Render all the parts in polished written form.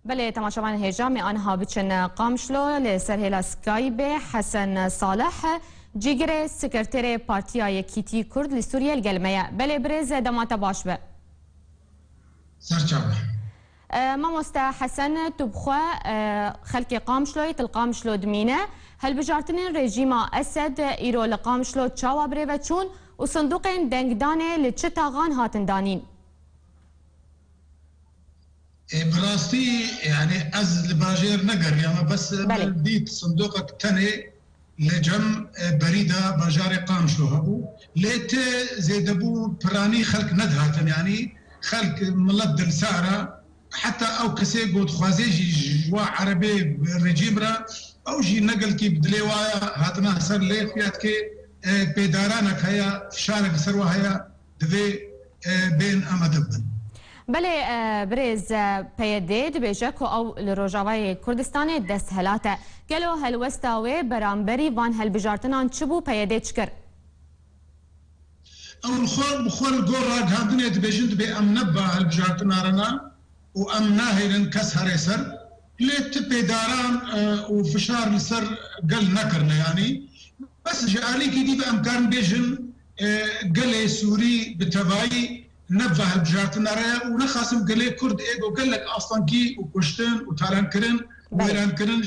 بله تماشاوان هجام آنها بچن قامشلو لسر هلا سکایب حسن صالح جیگر سکرتر پارتیای کیتی کرد لسوریه الگلمه بله برز دمات باش به سرچاوه ما مست حسن تبخوا خلق قامشلو تلقامشلو دمینه هل بجارتن رژیم اسد ایرو لقامشلو تشاوا بره و چون و صندوق دنگدانه لچه تاغان هاتن دانین براستي يعني از الباجير نقر يعني بس ديت صندوقك تاني لجم بريدة باجار قامشلو هبو ليت زيدبو براني خلق ندهاتن يعني خلق ملد السعرة حتى او كسي قد خوازيجي جوا عربي بالرجيم را او جي نقل كي بدليوايا هاتنا سر لي فيات كي بيدارانك هيا فشارك سروا هيا دوي بين امدبن بله برز پیدید بیشک او لروجاوی کردستان دست هلاته گلو هلوستاوی برانبری وان هل بجارتنان چبو پیدید چکر اول خور بخور گورا هادنه تبجند به ام نبا هل بجارتنارنا و ام ناهرن كس هريسر ليت بيداران وفشار لسر قل نكرنا يعني بس جالي كي بامكان بيجن قل سوري بتبعي نبه البجارتنا رأي ونخاسم قلي كرد إيجو قال لك أصلا كي وكشتن وتاران كرن ويران كرن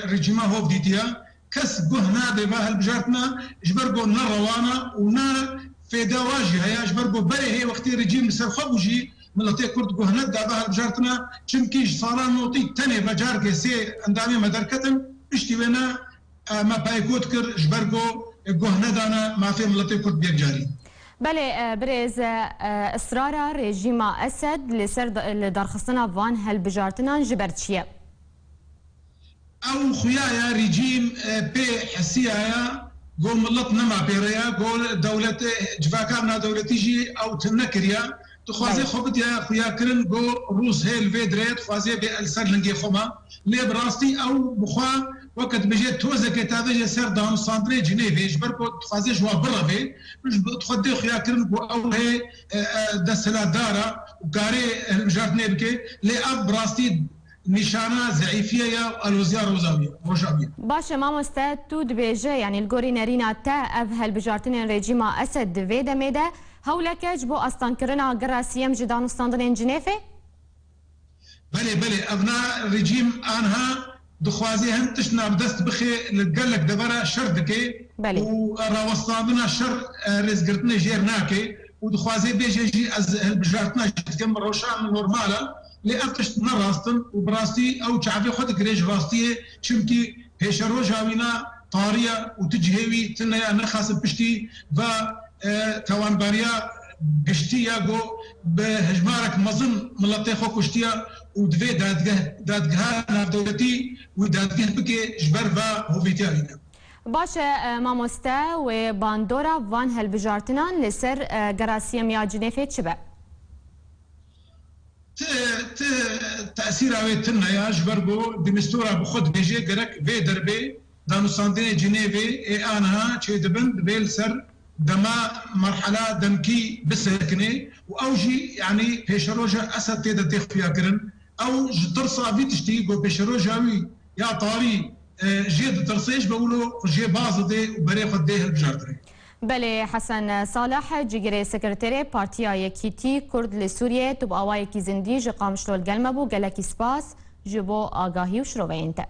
رجيما هو بديتيا كس بهنا دباه البجارتنا جبرقو نروانا ونا في دواجي هيا جبرقو بري هي وقتي رجيم سر خبوجي ملتي كرد بهنا دباه البجارتنا چمكيش صالان نوتي تاني بجار كسي اندامي مدركتن اشتوينا ما بايكوت كر جبرقو بهنا دانا ما في ملتي كرد بيجاري بله برز اصرار رژیم اسد لسر لدرخستنا وان هل بجارتنان جبرتشيه او خويايا رجيم بي حسيايا قول ملط نما بيريا قول دولة جفاكارنا دولتيجي او تنكريا تخوازي خبت يا خويا كرن قول روس هيل فيدريت خوازي بي السر لنجي خما لي براستي او بخوا وقت بجيت توزك تاذي سر دام ساندري جنيفي جبركو تخازي جوا برا في تخدي خويا كرن او هي دسلا دارا وقاري الجارتني بكي لي اب براستي نشانه ضعيفيه يا الوزيار روجاويه باشه ما مستعد تو دبيجه يعني الجوري نارينا تا افهل بجارتن رجيم اسد فيدا ميدا هولك جبو اصلا كرنا قراسيم جدان استاندن جنيفي بلي ابناء رجيم انها دخوازي هم تشنا بدست بخي قال لك دبره شردكي وراوستاندنا شر رزقرتنا جيرناكي ودخوازي بيجي از بجارتنا تكمل روشان نورمالا لأفتش نراستن وبراستي او شعبي خدك ريج راستيه شمكي هيش روجاوينا طاريه وتجهوي تنا انا خاصب بشتي و توان باريا بشتيا جو بهجمارك مظن ملطي خو كشتيا ودفي دادگاه دولتي ودادگاه بكي جبرفا هوفيتيارينا باشه ماموستا و باندورا وان هل بجارتنان لسر قراسيم يا جنيفي تشبه تأثير عويتنا يا جبربو دمستورا بخد بيجي قرك في دربي دانو ساندين جنيفي اي انها تشي دبن بيل سر دما مرحلة دمكي بسهكني واوجي يعني بيشروجا اسد تيدا تخفيا كرن او درصا فيتشتي جو بيشروجاوي يا طاري جيد درصيش بقولوا جي بازدي وبري خديه البجاردري بله حسن صالح جيجري سكرتيري بارتيا كيتي كرد لسوريا تبقى وايكي زندي جي قامشلو القلمبو قالك سباس جبو آگاهي وشروبه انت